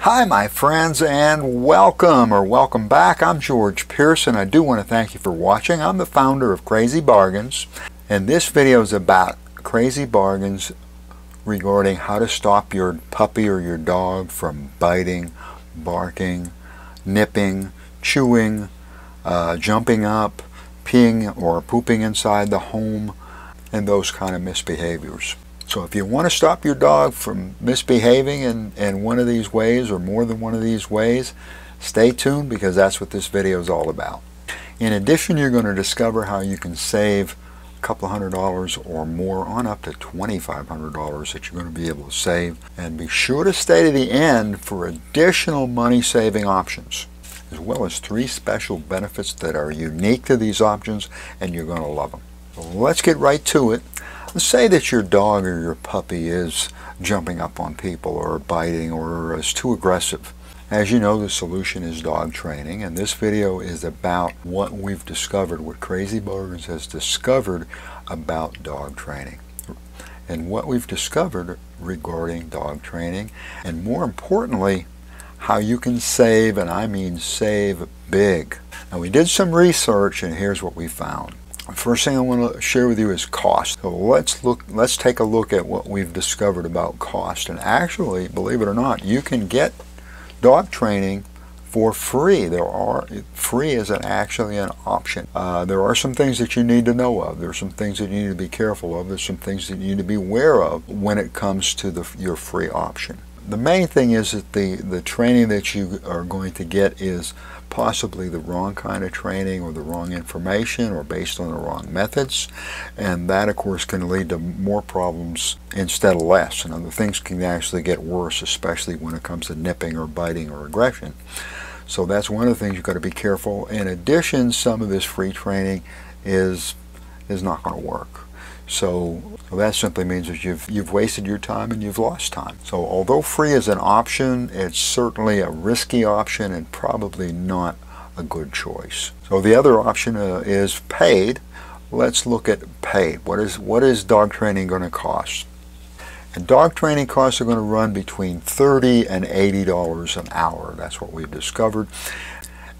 Hi my friends, and welcome back. I'm George Pearson. I do want to thank you for watching. I'm the founder of Crazy Bargains, and this video is about crazy bargains regarding how to stop your puppy or your dog from biting, barking, nipping, chewing, jumping up, peeing or pooping inside the home, and those kind of misbehaviors. So if you want to stop your dog from misbehaving in one of these ways or more than one of these ways, stay tuned, because that's what this video is all about. In addition, you're going to discover how you can save a couple $100 or more on up to $2,500 that you're going to be able to save. And be sure to stay to the end for additional money saving options, as well as 3 special benefits that are unique to these options, and you're going to love them. So let's get right to it. Let's say that your dog or your puppy is jumping up on people or biting or is too aggressive. As you know, the solution is dog training, and this video is about what we've discovered, what Crazy Bargains has discovered about dog training, and what we've discovered regarding dog training, and more importantly, how you can save, and I mean save big. Now, we did some research, and here's what we found. First thing I want to share with you is cost. So let's take a look at what we've discovered about cost. And actually, believe it or not, you can get dog training for free. Free is actually an option. There are some things that you need to know of. There's some things that you need to be careful of. There's some things that you need to be aware of when it comes to your free option. The main thing is that the training that you are going to get is possibly the wrong kind of training, or the wrong information, or based on the wrong methods, and that of course can lead to more problems instead of less, and other things can actually get worse, especially when it comes to nipping or biting or aggression. So that's one of the things you've got to be careful. In addition, some of this free training is not going to work. So that simply means that you've wasted your time and you've lost time. So although free is an option, it's certainly a risky option and probably not a good choice. So the other option is paid. Let's look at paid. What is dog training going to cost? And dog training costs are going to run between $30 and $80 an hour. That's what we've discovered.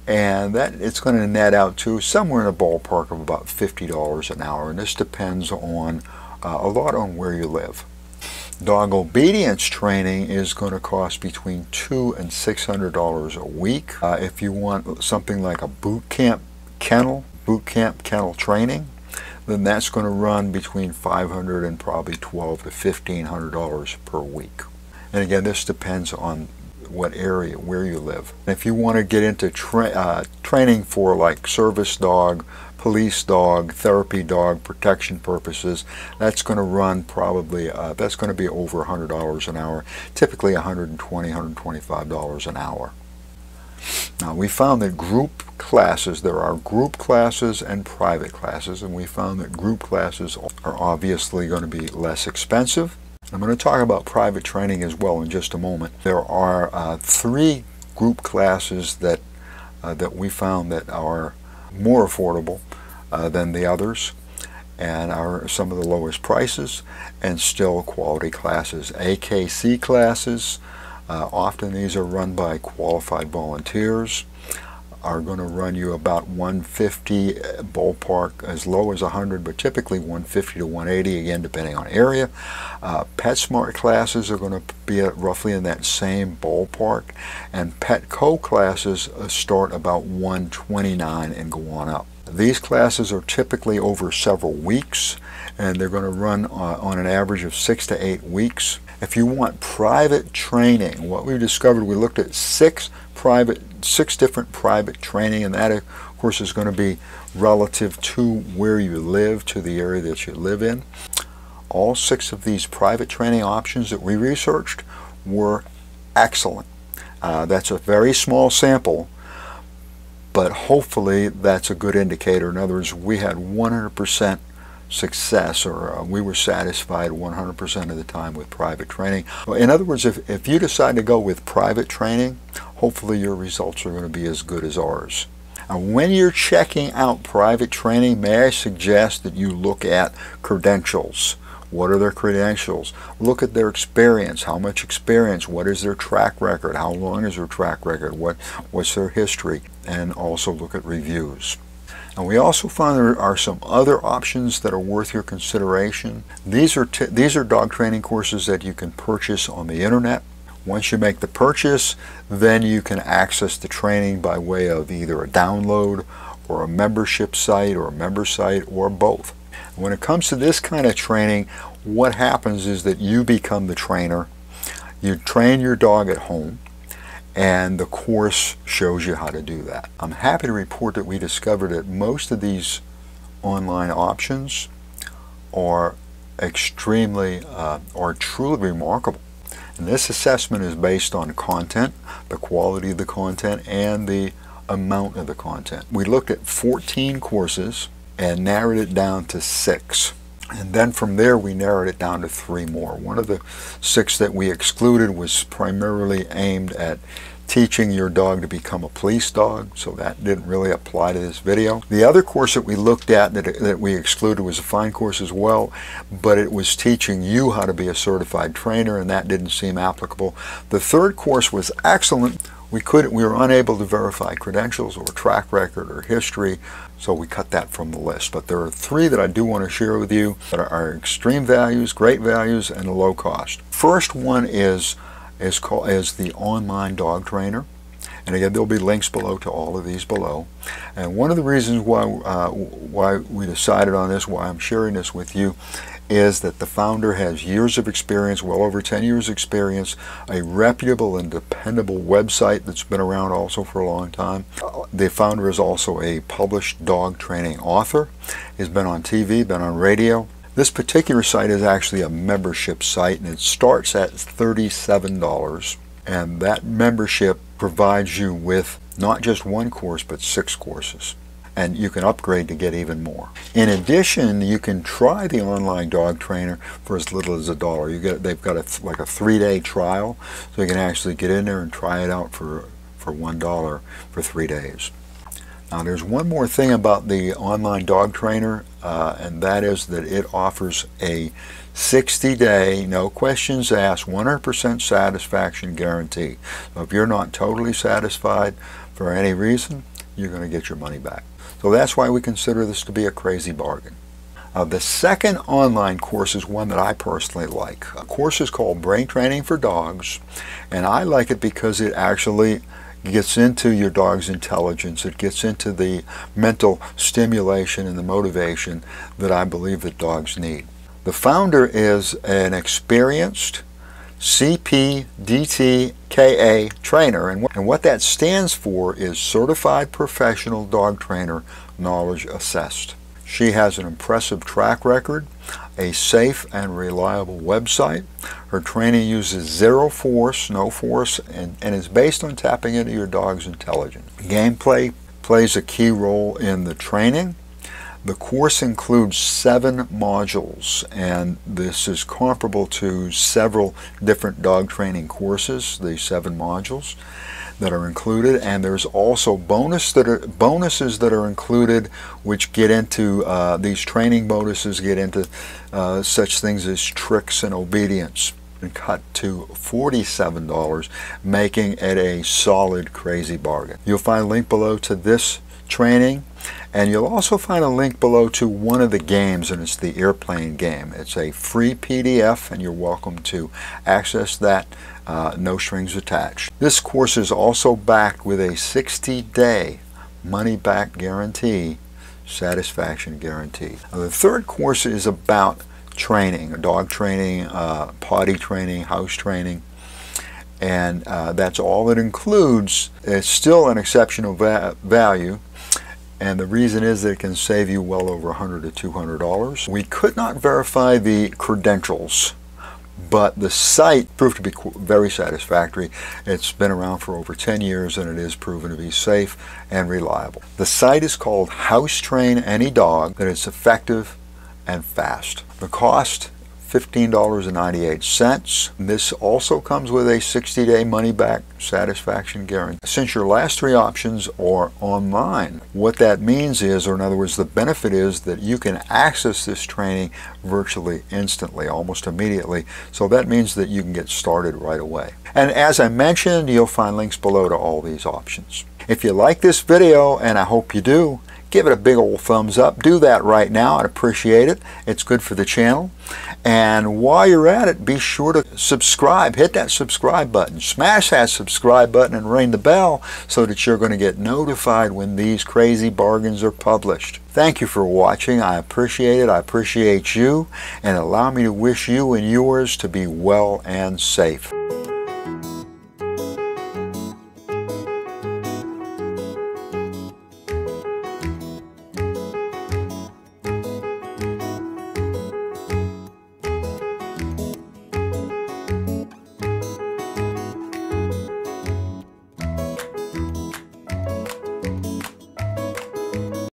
And that it's going to net out to somewhere in a ballpark of about $50 an hour, and this depends on a lot on where you live. Dog obedience training is going to cost between $200 and $600 a week. If you want something like a boot camp kennel training, then that's going to run between $500 and probably $1,200 to $1,500 per week. And again, this depends on what area, where you live. If you want to get into training for like service dog, police dog, therapy dog, protection purposes, that's going to run probably, that's going to be over $100 an hour, typically $120, $125 an hour. Now, we found that group classes, there are group classes and private classes, and we found that group classes are obviously going to be less expensive. I'm going to talk about private training as well in just a moment. There are 3 group classes that we found that are more affordable than the others, and are some of the lowest prices and still quality classes. AKC classes, often these are run by qualified volunteers, are going to run you about $150, ballpark as low as $100, but typically $150 to $180, again depending on area. PetSmart classes are going to be roughly in that same ballpark, and Petco classes start about $129 and go on up. These classes are typically over several weeks, and they're going to run on an average of 6 to 8 weeks. If you want private training, what we discovered, we looked at 6 different private training, and that of course is going to be relative to where you live, to the area that you live in. All 6 of these private training options that we researched were excellent. That's a very small sample, but hopefully that's a good indicator. In other words, we had 100% success, or we were satisfied 100% of the time with private training. In other words, if you decide to go with private training, hopefully your results are going to be as good as ours. And when you're checking out private training, may I suggest that you look at credentials. What are their credentials? Look at their experience. How much experience? What is their track record? How long is their track record? What's their history? And also look at reviews. And we also found there are some other options that are worth your consideration. These are dog training courses that you can purchase on the internet. Once you make the purchase, then you can access the training by way of either a download or a membership site or a member site or both. When it comes to this kind of training, what happens is that you become the trainer. You train your dog at home, and the course shows you how to do that. I'm happy to report that we discovered that most of these online options are extremely or truly remarkable. And this assessment is based on content, the quality of the content, and the amount of the content. We looked at 14 courses and narrowed it down to 6. And then from there we narrowed it down to 3 more. One of the 6 that we excluded was primarily aimed at teaching your dog to become a police dog, so that didn't really apply to this video. The other course that we looked at that we excluded was a fine course as well, but it was teaching you how to be a certified trainer, and that didn't seem applicable. The third course was excellent. We were unable to verify credentials or track record or history, so we cut that from the list. But there are 3 that I do want to share with you that are extreme values, great values, and low cost. First one is the online dog trainer, and again there'll be links below to all of these below. And one of the reasons why we decided on this, why I'm sharing this with you, is that the founder has years of experience, well over 10 years experience, a reputable and dependable website that's been around also for a long time. The founder is also a published dog training author. He's been on TV, been on radio. This particular site is actually a membership site, and it starts at $37, and that membership provides you with not just 1 course but 6 courses. And you can upgrade to get even more. In addition, you can try the online dog trainer for as little as $1. They've got like a 3-day trial, so you can actually get in there and try it out for $1 for 3 days. Now there's one more thing about the online dog trainer, and that is that it offers a 60-day, no questions asked, 100% satisfaction guarantee. So if you're not totally satisfied for any reason, you're going to get your money back. So that's why we consider this to be a crazy bargain. The second online course is one that I personally like. A course is called Brain Training for Dogs, and I like it because it actually gets into your dog's intelligence. It gets into the mental stimulation and the motivation that I believe that dogs need. The founder is an experienced CPDTKA trainer, and what that stands for is Certified Professional Dog Trainer Knowledge Assessed. She has an impressive track record, a safe and reliable website. Her training uses zero force, no force, and is based on tapping into your dog's intelligence. Gameplay plays a key role in the training. The course includes 7 modules, and this is comparable to several different dog training courses, the 7 modules that are included. And there's also bonuses that are included, which get into these training bonuses get into such things as tricks and obedience, and cut to $47, making it a solid crazy bargain. You'll find a link below to this training, and you'll also find a link below to one of the games, and it's the airplane game. It's a free PDF, and you're welcome to access that, no strings attached. This course is also backed with a 60-day money-back guarantee, satisfaction guarantee. Now, the third course is about training, dog training, potty training, house training, and that's all it includes. It's still an exceptional value, and the reason is that it can save you well over $100 to $200. We could not verify the credentials, but the site proved to be very satisfactory. It's been around for over 10 years, and it is proven to be safe and reliable. The site is called House Train Any Dog, that it's effective and fast. The cost, $15.98. This also comes with a 60-day money-back satisfaction guarantee since your last three options are online. What that means is, or in other words, the benefit is that you can access this training virtually instantly, almost immediately. So that means that you can get started right away. And as I mentioned, you'll find links below to all these options. If you like this video, and I hope you do, give it a big old thumbs up. Do that right now. I'd appreciate it. It's good for the channel. And while you're at it, be sure to subscribe. Hit that subscribe button. Smash that subscribe button and ring the bell so that you're going to get notified when these crazy bargains are published. Thank you for watching. I appreciate it. I appreciate you. And allow me to wish you and yours to be well and safe.